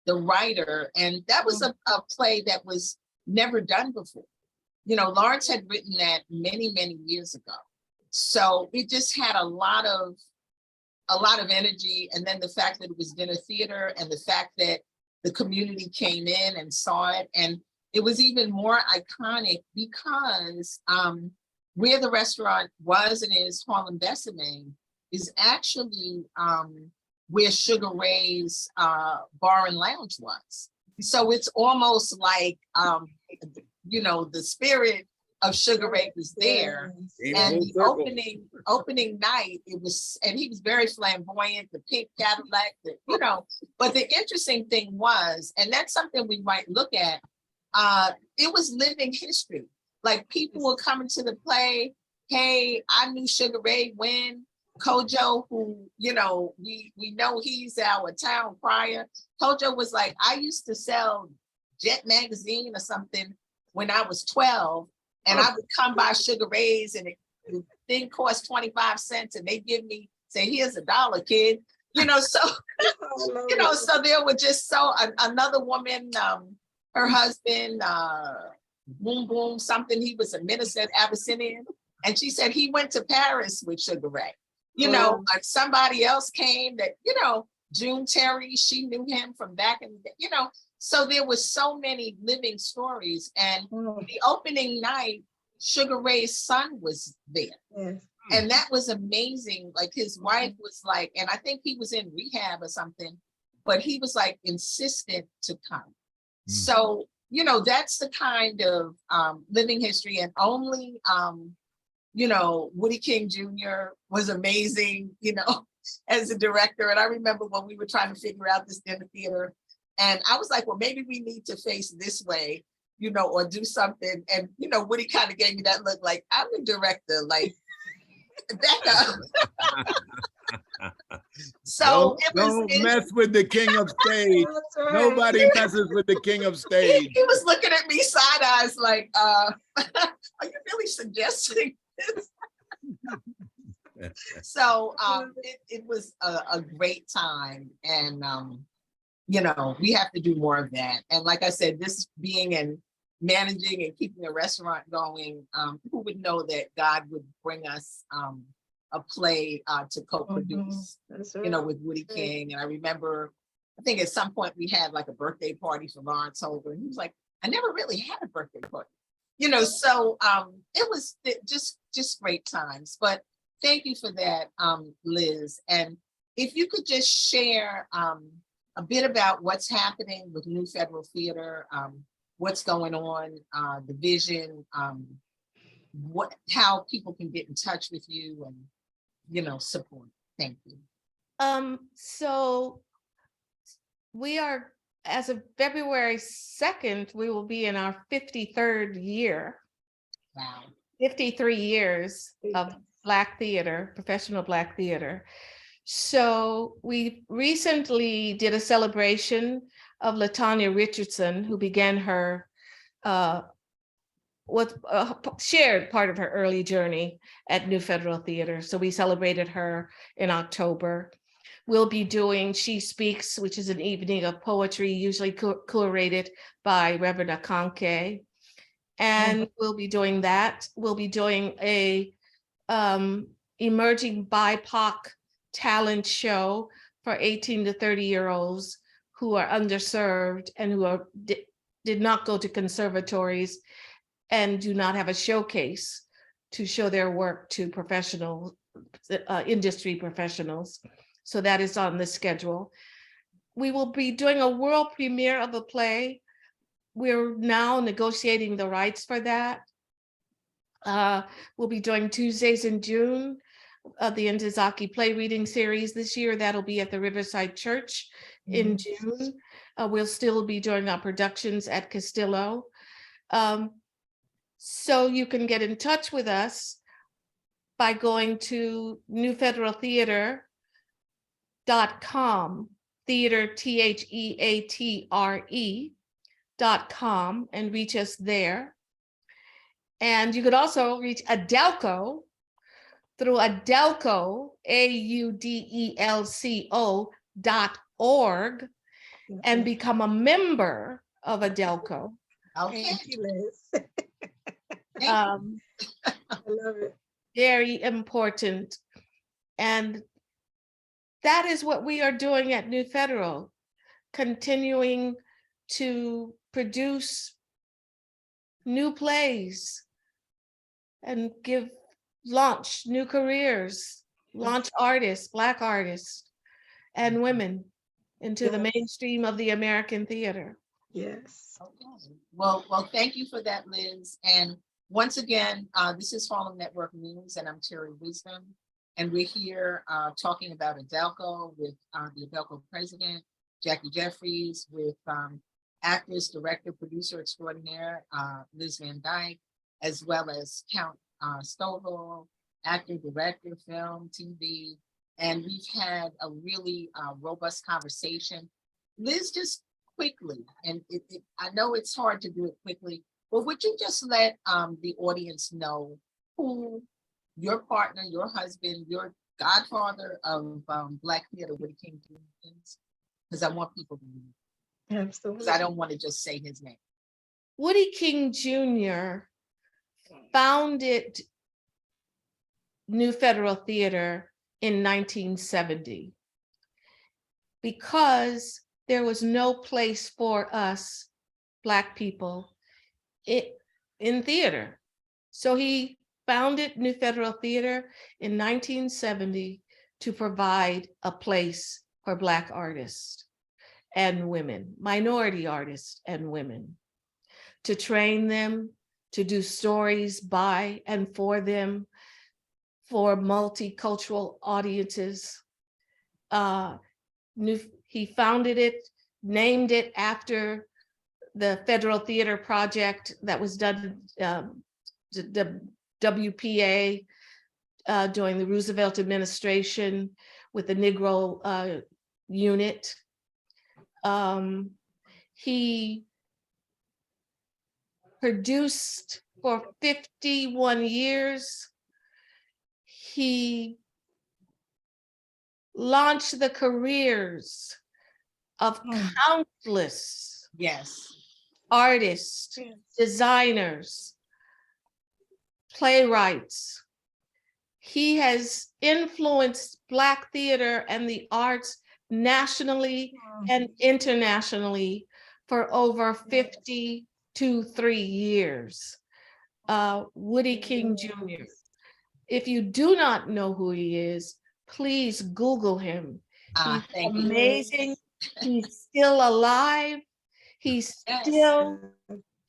the writer, and that was a play that was never done before. Lawrence had written that many, many years ago. So it just had a lot of energy. And then the fact that it was dinner theater, and the fact that the community came in and saw it. And it was even more iconic because where the restaurant was and is, Harlem Besame, is actually where Sugar Ray's bar and lounge was. So it's almost like, you know, the spirit of Sugar Ray was there. And the opening night, it was, and he was very flamboyant, the pink Cadillac, you know, but the interesting thing was, and that's something we might look at, it was living history. Like people were coming to the play, hey, I knew Sugar Ray when Kojo, who, you know, we know he's our town crier. Kojo was like, I used to sell Jet magazine or something when I was 12, and I would come by Sugar Ray's and the thing cost 25 cents and they give me, say, here's $1, kid. You know, so, you know, so there were just another woman, her husband, Boom Boom something, he was a minister at Abyssinian. And she said he went to Paris with Sugar Ray. You know, somebody else came that, you know, June Terry, she knew him from back in the day, you know. So there was so many living stories. And the opening night, Sugar Ray's son was there. Yes. And that was amazing. Like his wife was like, and I think he was in rehab or something, but he was like insistent to come. So, you know, that's the kind of living history. And only, you know, Woody King Jr. was amazing, you know, as a director. And I remember when we were trying to figure out this dinner theater, and I was like, well, maybe we need to face this way, you know, or do something. And, you know, Woody kind of gave me that look like, I'm the director, like, back up. So don't mess with the king of stage. Right. Nobody messes with the king of stage. He was looking at me side eyes like, are you really suggesting this? So it was a great time. And, you know, we have to do more of that. And like I said, this being and managing and keeping a restaurant going, who would know that God would bring us a play to co-produce, you know, with Woody King. And I remember, I think at some point we had like a birthday party for Lawrence Holder. And he was like, I never really had a birthday party, you know, so it was just great times. But thank you for that, Liz. And if you could just share a bit about what's happening with New Federal Theater, what's going on, the vision, how people can get in touch with you and, you know, support. Thank you. So we are, as of February 2nd, we will be in our 53rd year. Wow. 53 years of Black theater, professional Black theater. So we recently did a celebration of LaTanya Richardson, who began her, shared part of her early journey at New Federal Theater. So we celebrated her in October. We'll be doing She Speaks, which is an evening of poetry, usually curated by Reverend Akonke. And we'll be doing that. We'll be doing a emerging BIPOC talent show for 18 to 30-year-olds who are underserved and who did not go to conservatories and do not have a showcase to show their work to professional industry professionals. So that is on the schedule. We will be doing a world premiere of a play. We're now negotiating the rights for that. We'll be doing Tuesdays in June of the Ntozake play reading series this year. That'll be at the Riverside Church in June. We'll still be doing our productions at Castillo. So you can get in touch with us by going to newfederaltheatre.com, theater, THEATRE.com, and reach us there. And you could also reach Audelco through Audelco, AUDELCO.org, and become a member of Audelco. Okay. Thank you, Liz. I love it. Very important. And that is what we are doing at New Federal, continuing to produce new plays and launch new careers, launch artists, Black artists and women into the Yes. mainstream of the American theater. Yes. Okay. Well, thank you for that, Liz. And once again, this is Harlem Network News, and I'm Terri Wisdom. And we're here talking about Audelco with the Audelco president, Jackie Jeffries, with actress, director, producer extraordinaire, Liz VanDyke, as well as Count Stovall, actor, director, film, TV. And we've had a really robust conversation. Liz, just quickly, and I know it's hard to do it quickly, but would you just let the audience know who your partner, your husband, your godfather of Black theater, Woody King Jr. is? Because I want people to know. Absolutely. Because I don't want to just say his name. Woody King Jr. founded New Federal Theater in 1970 because there was no place for us Black people in theater. So he founded New Federal Theater in 1970 to provide a place for Black artists and women, minority artists and women, to train them, to do stories by and for them, for multicultural audiences. He founded it, named it after the Federal Theater Project that was done, the WPA during the Roosevelt administration with the Negro unit. He produced for 51 years. He launched the careers of countless Yes. artists, designers, playwrights. He has influenced Black theater and the arts nationally and internationally for over 53 years. Woody King Jr. If you do not know who he is, please Google him. He's amazing. He's still alive. He's still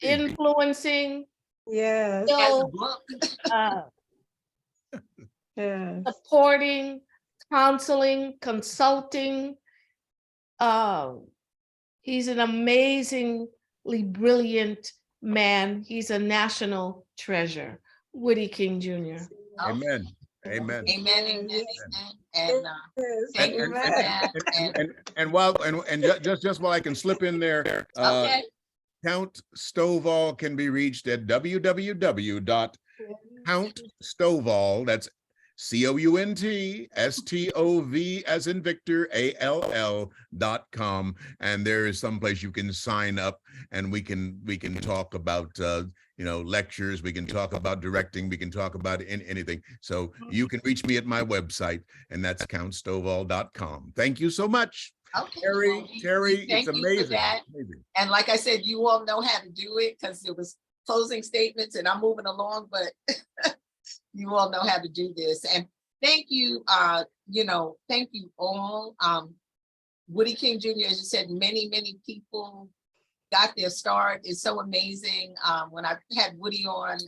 influencing. Yes. Still, Yes. supporting, counseling, consulting. He's an amazingly brilliant man. He's a national treasure. Woody King Jr. Amen. Amen. Amen. And thank you for that. And just while I can slip in there, Okay. Count Stovall can be reached at www.countstovall, that's COUNTSTOV as in Victor, ALL.com. And there is someplace you can sign up, and we can talk about lectures, we can talk about directing, we can talk about anything. So you can reach me at my website, and that's countstovall.com. Thank you so much. Okay. Terri, it's amazing. And like I said, you all know how to do it because it was closing statements and I'm moving along, but you all know how to do this. And thank you, thank you all. Woody King Jr., as you said, many people got their start. It's so amazing. When I had Woody on,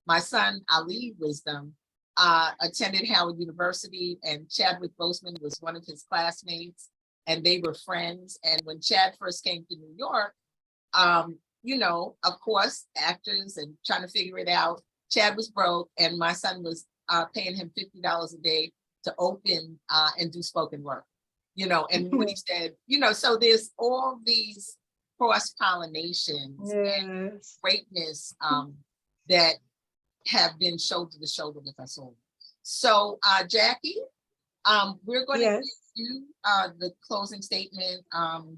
my son, Ali Wisdom, attended Howard University, and Chadwick Boseman was one of his classmates, and they were friends. And when Chad first came to New York, of course, actors and trying to figure it out, Chad was broke, and my son was paying him $50 a day to open and do spoken word, and Woody said, so there's all these cross-pollinations and greatness that have been shoulder to shoulder with us all. So Jackie, we're going to give you the closing statement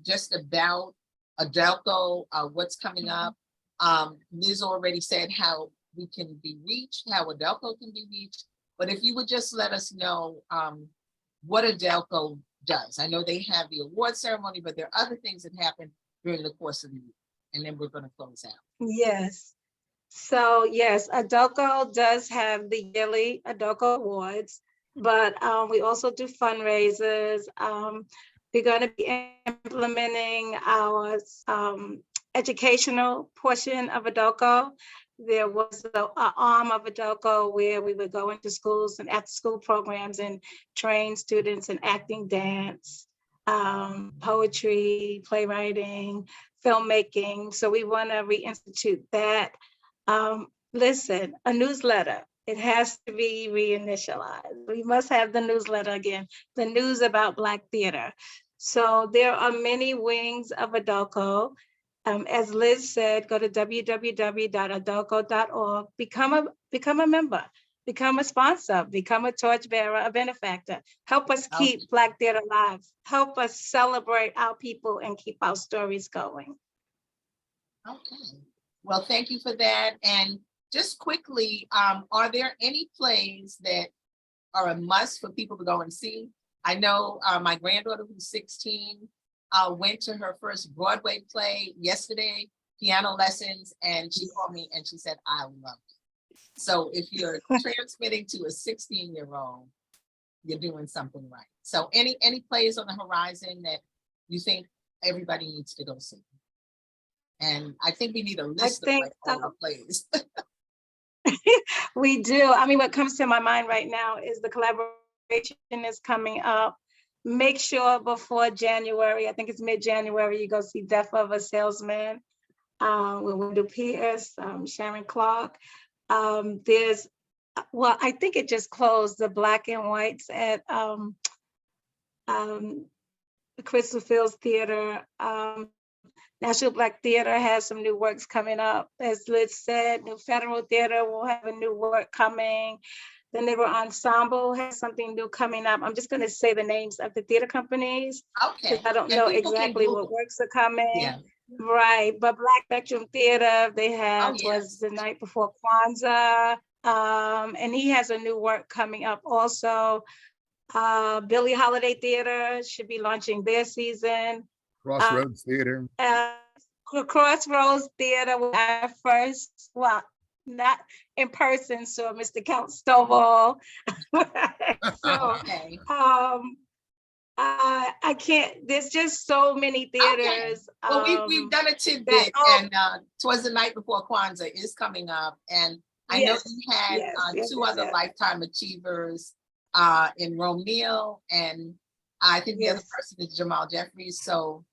just about Audelco, what's coming up. Liz already said how we can be reached, how Audelco can be reached, but if you would just let us know what Audelco does. I know they have the award ceremony, but there are other things that happen during the course of the year, and then we're going to close out. Yes. So yes, Audelco does have the yearly Audelco Awards, but we also do fundraisers. We're going to be implementing our educational portion of Audelco. There was an arm of Audelco where we would go into schools and after-school programs and train students in acting, dance, poetry, playwriting, filmmaking. So we want to reinstitute that. Listen, a newsletter, it has to be reinitialized. We must have the newsletter again, the news about Black theater. So there are many wings of Audelco. As Liz said, go to www.audelco.org, become a member, become a sponsor, become a torchbearer, a benefactor. Help us keep Black theater alive. Help us celebrate our people and keep our stories going. Okay. Well, thank you for that. And just quickly, are there any plays that are a must for people to go and see? I know my granddaughter, who's 16, went to her first Broadway play yesterday, piano lessons, and she called me and she said, I love it. So if you're transmitting to a 16-year-old, you're doing something right. So any plays on the horizon that you think everybody needs to go see? And I think we need a list of like all the plays. We do. I mean, what comes to my mind right now is the collaboration is coming up. Make sure before January, I think it's mid-January, you go see Death of a Salesman with Wendell Pierce, Sharon Clark. There's, well, I think it just closed, the Black and Whites at the Crystal Fields Theater. National Black Theater has some new works coming up. As Liz said, New Federal Theater will have a new work coming. The Negro Ensemble has something new coming up. I'm just going to say the names of the theater companies. Okay. I don't know exactly what works are coming. Yeah. Right, but Black Spectrum Theater, they have was the night before Kwanzaa. And he has a new work coming up also. Billie Holiday Theater should be launching their season. Crossroads Theater. Crossroads Theater was our first, well, not in person, so Mr. Count Stovall. So, okay. I can't, there's just so many theaters. Okay. Well, we've done a tidbit, and Twas the Night Before Kwanzaa is coming up, and I know you had two other Lifetime Achievers in Romeo, and I think the other person is Jamal Jeffries, so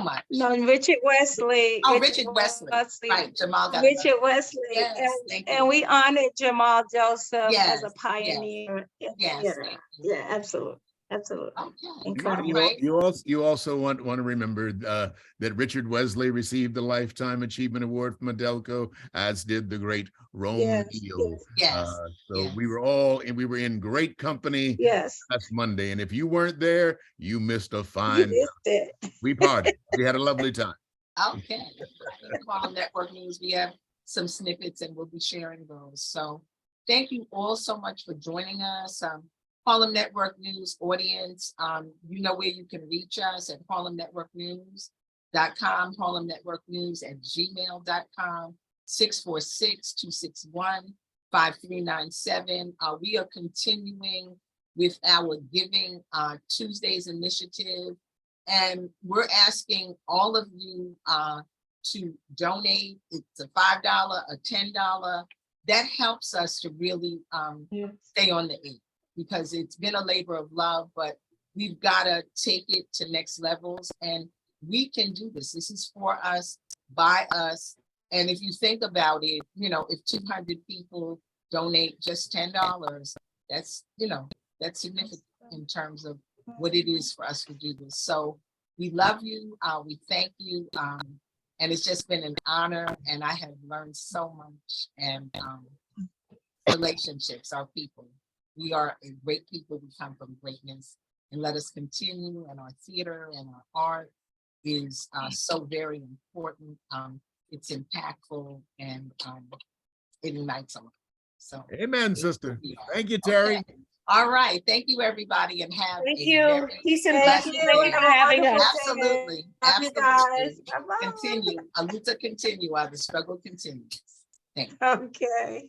much. No, Richard Wesley. Oh, Richard Wesley. Right, Jamal got Richard Wesley. Yes, and we honored Jamal Joseph Yes, as a pioneer. Yes. Yeah, absolutely. Absolutely. Okay. Incredible. You also want to remember that Richard Wesley received the Lifetime Achievement Award from Audelco, as did the great Romeo. So we were in great company last Monday, and if you weren't there, you missed a fine. We partied. We had a lovely time. Okay. Harlem Network News, we have some snippets, and we'll be sharing those. So thank you all so much for joining us. Harlem Network News audience, you know where you can reach us at harlemnetworknews.com, harlemnetworknews@gmail.com, 646-261-5397. We are continuing with our Giving Tuesdays initiative, and we're asking all of you to donate. It's a $5, a $10. That helps us to really stay on the air, because it's been a labor of love, but we've got to take it to next levels, and we can do this. This is for us, by us. And if you think about it, if 200 people donate just $10, that's significant in terms of what it is for us to do this. So we love you. We thank you. And it's just been an honor, and I have learned so much. And relationships, our people. We are a great people. We come from greatness, and let us continue. And our theater and our art is so very important. It's impactful, and it unites a lot. So, amen, sister. Thank you, Terry. Okay. All right. Thank you, everybody, and have Thank you. Peace and blessings. you. Thank you for having us. Absolutely. Love you guys. Absolutely. Bye-bye. Continue. Aluta continue while the struggle continues. Okay.